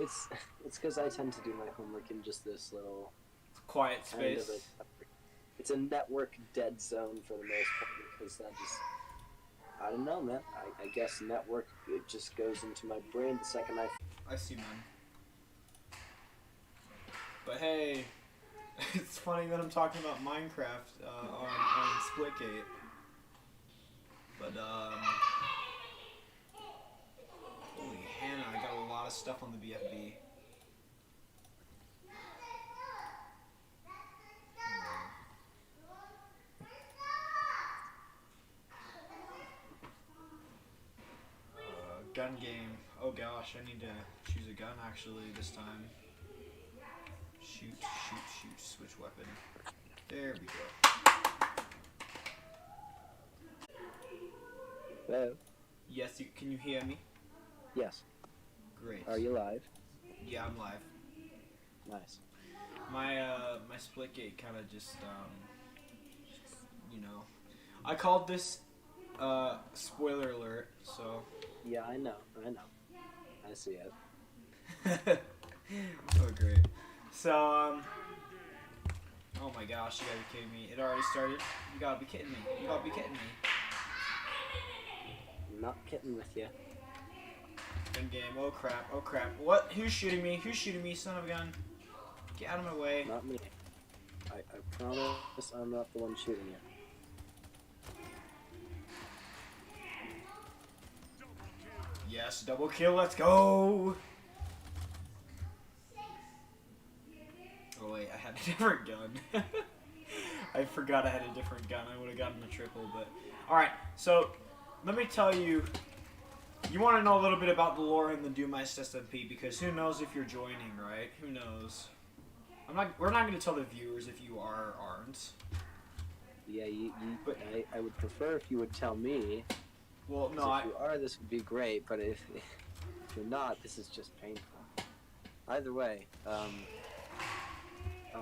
it's because I tend to do my homework in just this little Quiet kind of space. it's a network dead zone for the most part because that just I don't know, man. I guess network it just goes into my brain the second I. I see, man. But hey, it's funny that I'm talking about Minecraft on Splitgate. But holy Hannah, I got a lot of stuff on the BFB. Gun game. Oh gosh, I need to choose a gun actually this time. Shoot, shoot, shoot. Switch weapon. There we go. Hello. Yes, can you hear me? Yes. Great. Are you live? Yeah, I'm live. Nice. My Splitgate kind of just you know, I called this spoiler alert. So. Yeah, I know. I see it. Oh great. So oh my gosh, you gotta be kidding me! It already started. You gotta be kidding me! You gotta be kidding me! I'm not kidding with you. Gun game. Oh crap! Oh crap! What? Who's shooting me? Who's shooting me? Son of a gun! Get out of my way! Not me. I promise I'm not the one shooting you. Yes, double kill. Let's go! Oh wait, I had a different gun. I forgot I had a different gun. I would have gotten a triple, but all right. So let me tell you. You want to know a little bit about the lore in the Doom SMP because who knows if you're joining, right? Who knows? We're not going to tell the viewers if you are or aren't. Yeah, but I would prefer if you would tell me. Well, no, if you are, this would be great. But if you're not, this is just painful. Either way, tell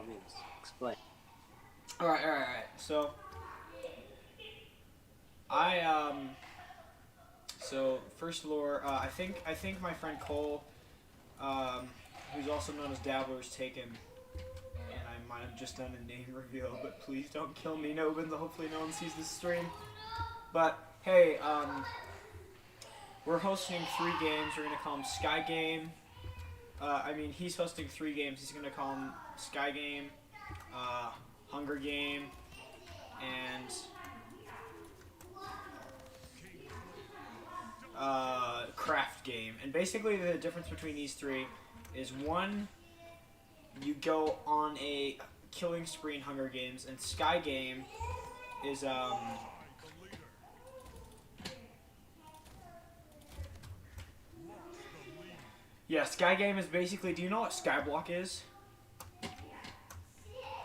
me, explain. All right. So, so first lore. I think my friend Cole, who's also known as Dabbler, is taken. And I might have just done a name reveal, but please don't kill me, Nobin. Hopefully no one sees this stream. But hey, we're hosting 3 games. We're gonna call them Sky Game. He's hosting 3 games. He's gonna call them Sky Game, Hunger Game, and Craft Game. And basically, the difference between these 3 is one, you go on a killing spree in Hunger Games, and Sky Game is yeah, Sky Game is basically. Do you know what Skyblock is?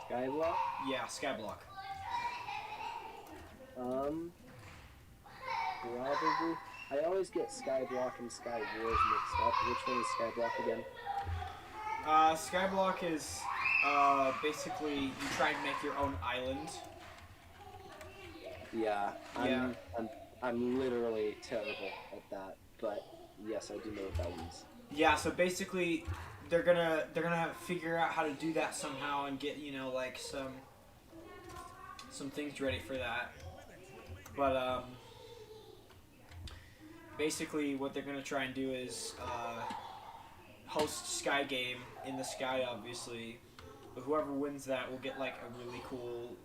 Skyblock? Yeah, Skyblock. Probably. I always get Skyblock and Sky Wars mixed up. Which one is Skyblock again? Skyblock is basically you try and make your own island. Yeah, I'm literally terrible at that, but yes, I do know what that means. Yeah, so basically they're gonna figure out how to do that somehow and get like some things ready for that. But basically what they're gonna try and do is host Sky Game in the sky, obviously. But whoever wins that will get like a really cool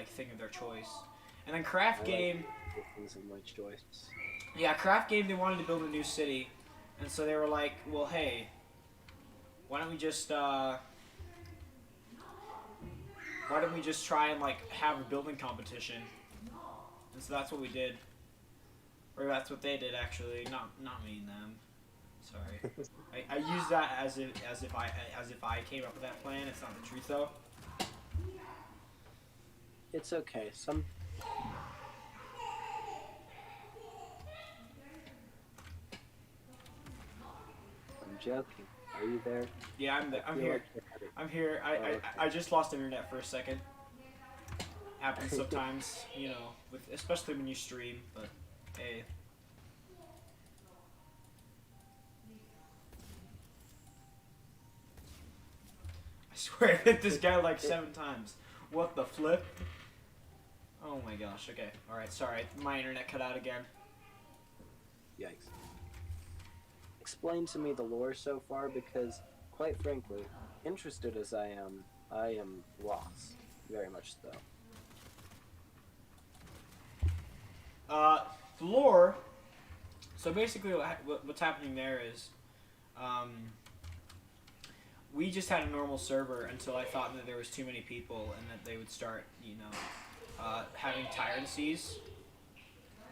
thing of their choice. And then Craft Game. Things of my choice. Yeah, Craft Game. They wanted to build a new city, and so they were like, "Well, hey, why don't we just try and have a building competition?" And so that's what we did, or that's what they did actually. Not me and them. Sorry, I use that as if I came up with that plan. It's not the truth though. It's okay. I'm joking. Are you there? Yeah, I'm here. I'm here. I just lost internet for a second. Happens sometimes, especially when you stream. But hey. swear I hit this guy like 7 times. What the flip? Oh my gosh, okay. Alright, sorry. My internet cut out again. Yikes. Explain to me the lore so far because, quite frankly, interested as I am lost. Very much so. The lore. So basically, what's happening there is, we just had a normal server until I thought that there was too many people and that they would start, having tirednesses.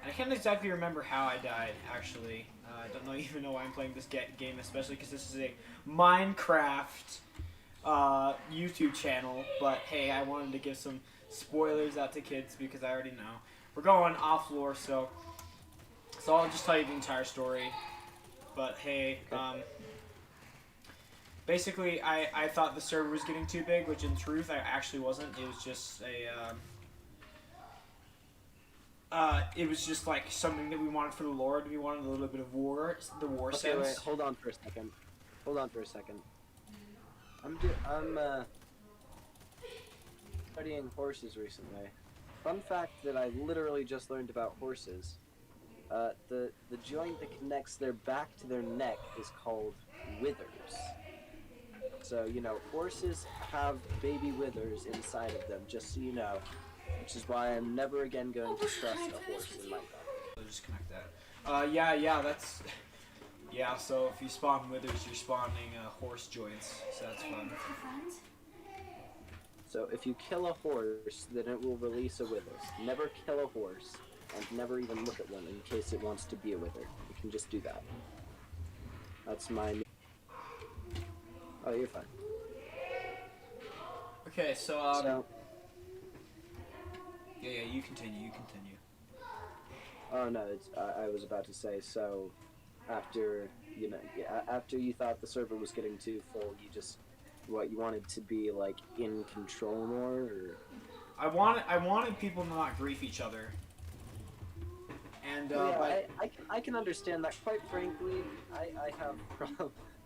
And I can't exactly remember how I died, actually. I don't even know why I'm playing this game, especially because this is a Minecraft YouTube channel. But hey, I wanted to give some spoilers out to kids because I already know. We're going off lore, so I'll just tell you the entire story. But hey, basically, I thought the server was getting too big, which in truth, I actually wasn't. It was just it was just like something that we wanted for the Lord. We wanted a little bit of war, the war sense. Wait, hold on for a second. I'm studying horses recently. Fun fact that I literally just learned about horses. The joint that connects their back to their neck is called withers. So, horses have baby withers inside of them, just so you know. Which is why I'm never again going to trust a horse in Minecraft. I'll just connect that. Yeah, that's... Yeah, so if you spawn withers, you're spawning horse joints, so that's fun. So if you kill a horse, then it will release a wither. Never kill a horse, and never even look at one in case it wants to be a wither. You can just do that. That's my... Oh, you're fine. Okay, so yeah, you continue. Oh no, I was about to say, so after after you thought the server was getting too full, you wanted to be like in control more, or? I wanted people to not grief each other. And I can understand that. Quite frankly,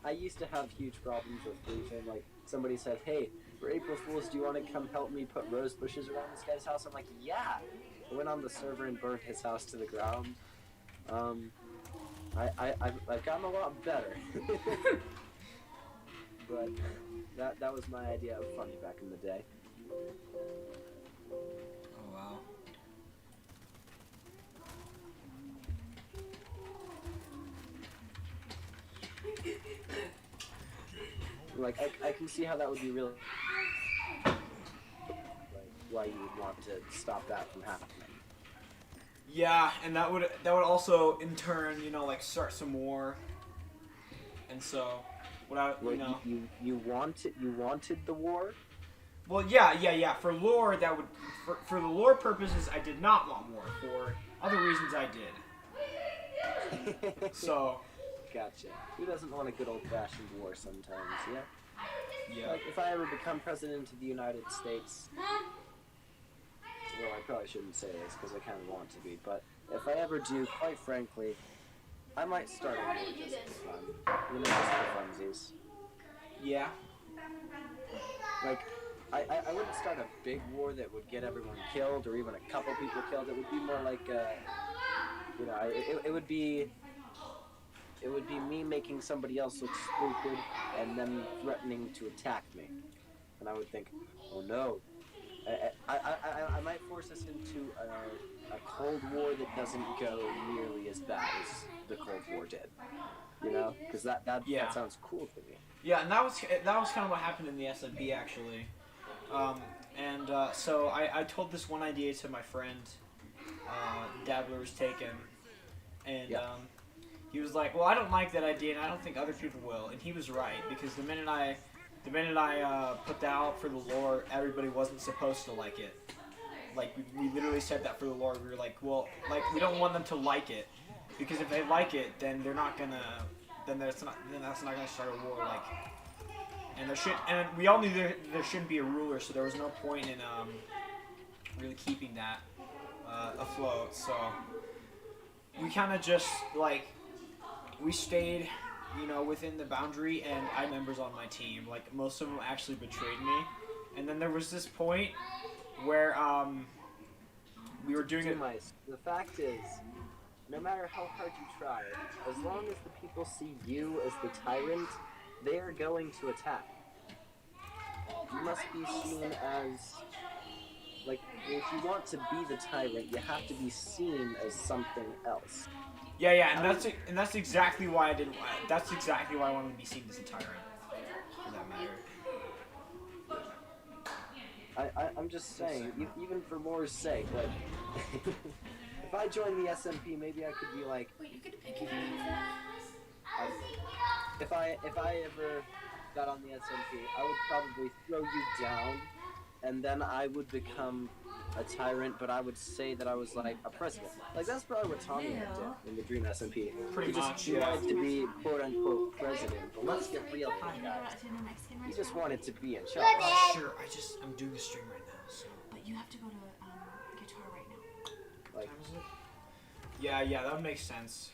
I used to have huge problems with griefing. Like somebody said, "Hey, for April Fools, do you want to come help me put rose bushes around this guy's house?" I'm like, "Yeah." I went on the server and burnt his house to the ground. I've gotten a lot better. But that was my idea of funny back in the day. Oh wow. Like I can see how that would be really why you would want to stop that from happening. Yeah, and that would also in turn, start some war. And so, you wanted the war? Well, yeah. For lore, that would for the lore purposes, I did not want war. For other reasons, I did. So. Gotcha. Who doesn't want a good old-fashioned war sometimes? Yeah. Yeah. Like if I ever become president of the United States. Well, I probably shouldn't say this because I kind of want to be, but if I ever do, quite frankly, I might start a war just for fun. Just for funsies. Yeah. Like, I wouldn't start a big war that would get everyone killed or even a couple people killed. It would be more like, it would be me making somebody else look stupid and them threatening to attack me. And I would think, oh no. I might force us into a Cold War that doesn't go nearly as bad as the Cold War did. Because that sounds cool to me. Yeah, and that was kind of what happened in the SMP actually. So I told this one idea to my friend, Dabbler's Taken, and he was like, "Well, I don't like that idea, and I don't think other people will." And he was right because the minute I put that out for the lore, everybody wasn't supposed to like it. Like we literally said that for the lore. We were like, well, like we don't want them to like it because if they like it, then they're not gonna. Then that's not gonna start a war. Like, and we all knew there shouldn't be a ruler, so there was no point in really keeping that afloat. So we kind of just we stayed you know, within the boundary, and I had members on my team. Like, most of them actually betrayed me. And then there was this point where we were doing it. Mice. The fact is, no matter how hard you try, as long as the people see you as the tyrant, they are going to attack. You must be seen as, like, if you want to be the tyrant, you have to be seen as something else. Yeah, and that's exactly why I didn't. That's exactly why I wanted to be seen as a tyrant. For that matter. I'm just saying, even for more's sake, like, if I joined the SMP, maybe I could be like, Wait, you could pick your favorite. if I ever got on the SMP, I would probably throw you down, and then I would become a tyrant, but I would say that I was like a president. Like, that's probably what Tommy did in the Dream SMP. Pretty much, He yeah. wanted to be quote unquote president, but let's get real here, guys. He just wanted to be in charge. Sure, I'm doing a stream right now, so. But you have to go to guitar right now. What Like, time is it? Yeah, that would make sense.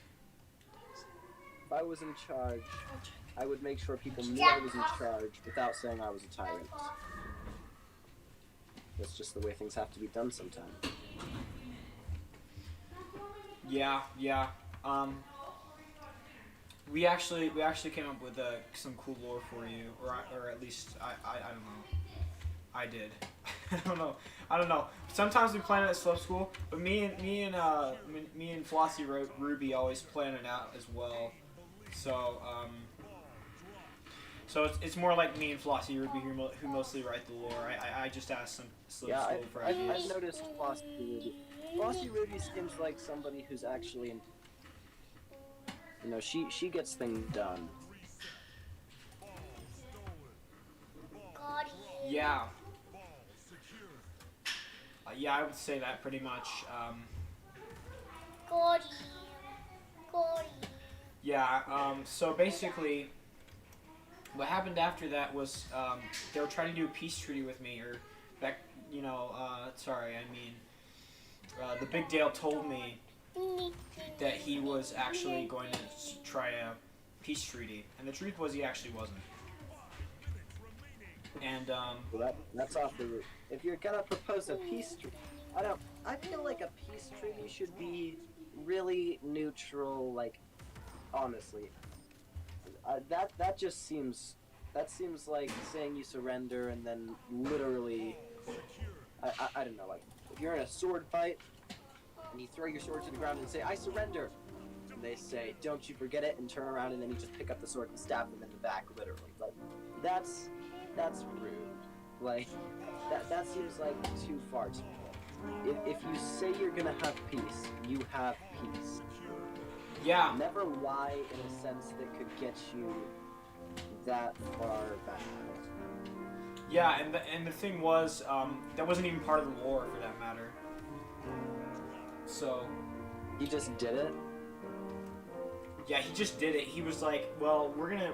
if I was in charge, I would make sure people knew I was in charge without saying I was a tyrant. That's just the way things have to be done sometimes. Yeah. We actually came up with some cool lore for you, or at least I don't know. I did. I don't know. Sometimes we plan it at Slope School, but me and Flossie Ruby always plan it out as well. So so it's more like me and Flossie Ruby who mostly write the lore. I just ask some Slope Yeah, School for I've ideas. noticed Flossie Ruby. Flossie Ruby seems like somebody who's actually, she gets things done. Yeah. Yeah, I would say that pretty much. Yeah, so basically, what happened after that was they were trying to do a peace treaty with me, or back, the Big Dale told me that he was actually going to try a peace treaty, and the truth was he actually wasn't. And Well, that's off the roof. If you're gonna propose a peace treaty, I feel like a peace treaty should be really neutral. Like, honestly, that just seems like saying you surrender and then literally, I don't know. Like, if you're in a sword fight and you throw your sword to the ground and say I surrender, and they say don't you forget it, and turn around and then you just pick up the sword and stab them in the back, literally. Like, that's rude. Like, that seems like too far to me. If you say you're gonna have peace, you have peace. yeah, Never lie in a sense that could get you that far back. yeah, and the thing was, that wasn't even part of the lore for that matter. So, You just did it. yeah, he just did it. He was like, well, we're gonna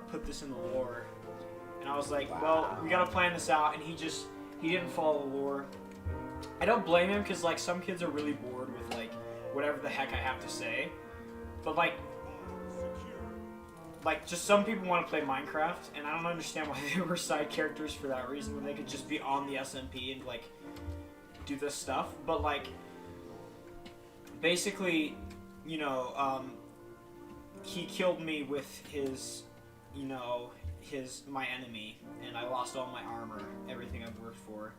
put this in the lore. And I was like, well, we gotta plan this out, and he didn't follow the lore. I don't blame him, because, like, some kids are really bored with, like, whatever the heck I have to say. But, like, just some people want to play Minecraft, and I don't understand why they were side characters for that reason, when they could just be on the SMP and, like, do this stuff. But, like, basically, he killed me with his, my enemy, and I lost all my armor, everything I've worked for.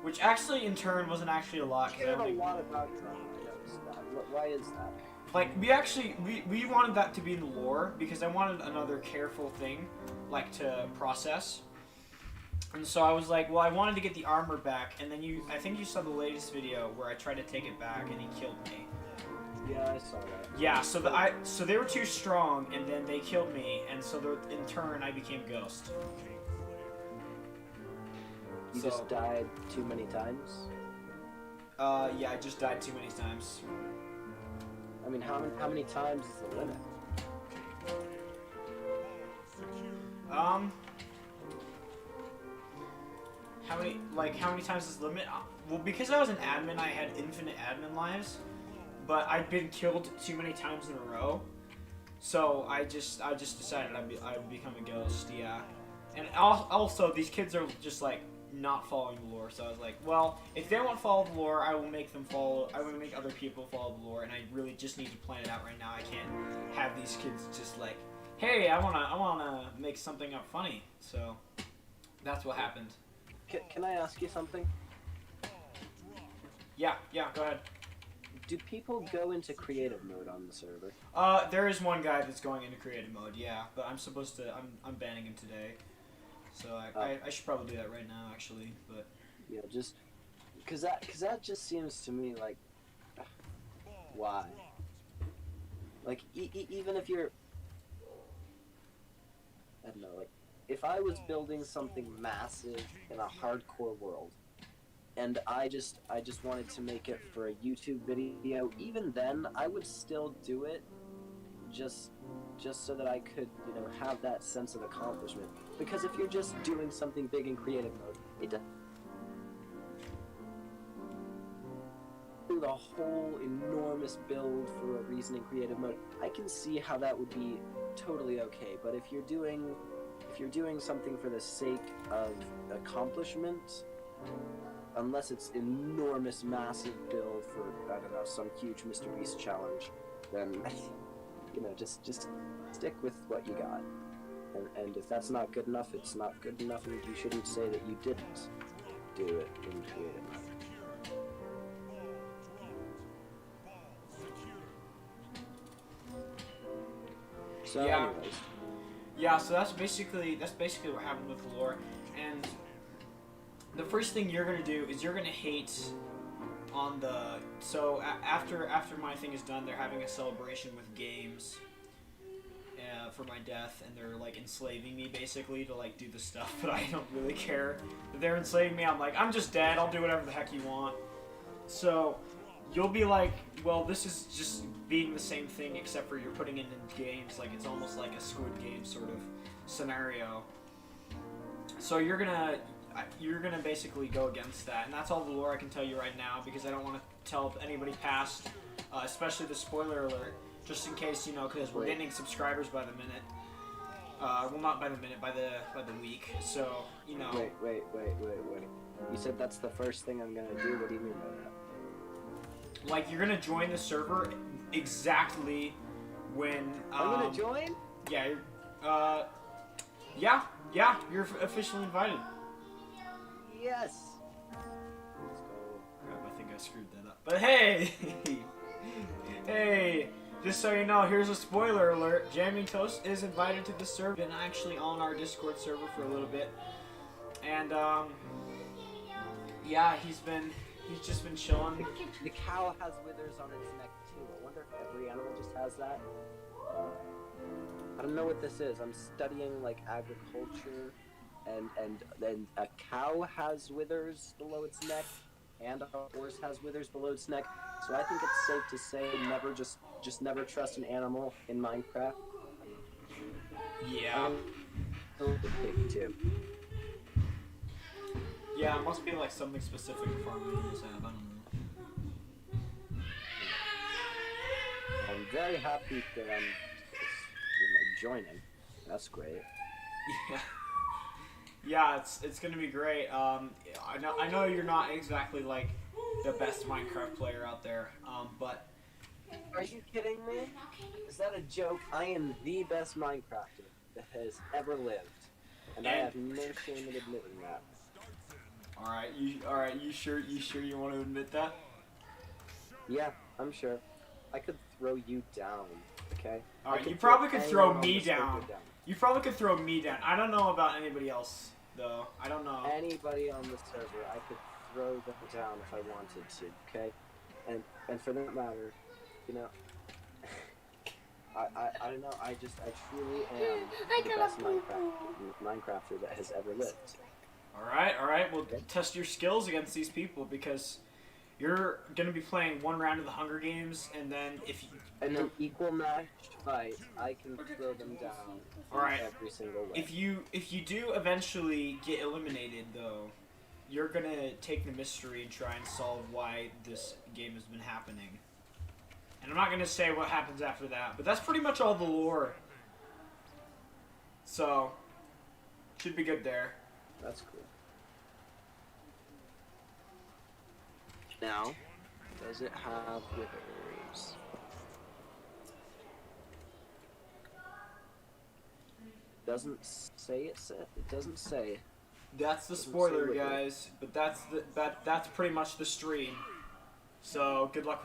Which actually, in turn, wasn't actually a lot. You cared a lot about your own. I noticed that. Why is that? Like, we wanted that to be in the lore, because I wanted another careful thing, like, to process. And so I was like, well, I wanted to get the armor back, and then I think you saw the latest video where I tried to take it back, and he killed me. Yeah, I saw that. Yeah, so they were too strong, and then they killed me, and so in turn I became Ghost. You just died too many times. Yeah, I just died too many times. I mean, how many times is the limit? How many times is the limit? Well, because I was an admin, I had infinite admin lives, but I'd been killed too many times in a row. So I just decided I'd become a ghost, yeah. And also these kids are just like not following the lore, so I was like, well, if they won't follow the lore, I will make them follow. I will make other people follow the lore, and I really just need to plan it out right now. I can't have these kids just like, hey, I wanna make something up funny. So that's what happened. Can I ask you something? Yeah, go ahead. Do people go into creative mode on the server? There is one guy that's going into creative mode, yeah, but I'm banning him today. So I should probably do that right now, actually, but... Yeah, just... Cause that just seems to me like... Why? Like, even if you're... I don't know, like, if I was building something massive in a hardcore world, and I just wanted to make it for a YouTube video, even then, I would still do it, just so that I could, you know, have that sense of accomplishment. Because if you're just doing something big in creative mode, it doesn't do the whole enormous build for a reason in creative mode. I can see how that would be totally okay, but if you're doing something for the sake of accomplishment, unless it's enormous, massive build for, I don't know, some huge Mr. Beast challenge, then, you know, just stick with what you got. And if that's not good enough, it's not good enough, and you shouldn't say that you didn't do it in creative mode. So, Yeah. anyways. Yeah, so that's basically what happened with the lore. And the first thing you're gonna do is you're gonna hate on the... So after my thing is done, they're having a celebration with games for my death, and they're like enslaving me basically to like do the stuff, but I don't really care. If they're enslaving me, I'm like, I'm just dead, I'll do whatever the heck you want. So you'll be like, well, this is just being the same thing except for you're putting it in games, like it's almost like a Squid Game sort of scenario. So you're gonna basically go against that, and that's all the lore I can tell you right now, because I don't want to tell anybody past, especially the spoiler alert, just in case, you know, because we're gaining subscribers by the minute. Well, not by the minute, by the week. So, you know. Wait. You said that's the first thing I'm gonna do. What do you mean by that? Like, you're gonna join the server exactly when. I'm gonna join? Yeah. You're officially invited. Yes. Let's go. Crap, I think I screwed that up. But hey, hey. Just so you know, here's a spoiler alert. Jamming Toast is invited to the server, and actually on our Discord server for a little bit. And yeah, he's just been chilling. The cow has withers on its neck too. I wonder if every animal just has that. I don't know what this is. I'm studying like agriculture, and a cow has withers below its neck, and a horse has withers below its neck. So I think it's safe to say never just never trust an animal in Minecraft. Yeah. The pig too. Yeah, it must be like something specific farmers have. I don't know. I'm very happy that I'm joining. That's great. Yeah. Yeah, it's gonna be great. I know you're not exactly like the best Minecraft player out there, but are you kidding me? Is that a joke? I am the best Minecrafter that has ever lived, and I have no shame in admitting that. All right, you sure you want to admit that? Yeah, I'm sure. I could throw you down. Okay. All right, you probably could throw me down. You probably could throw me down. I don't know about anybody else, though. I don't know. Anybody on the server, I could throw them down if I wanted to, okay? And for that matter, you know, I don't know, I truly am the best Minecrafter that has ever lived. Alright, well, test your skills against these people, because you're going to be playing one round of the Hunger Games, and then if you... And an equal matched fight, I can throw them down every single way. If you do eventually get eliminated, though, you're gonna take the mystery and try and solve why this game has been happening. And I'm not gonna say what happens after that, but that's pretty much all the lore. So, should be good there. That's cool. Now, does it have withers? Doesn't say it. It doesn't say. That's the Doesn't say spoiler, wither. guys. But that's pretty much the stream. So good luck with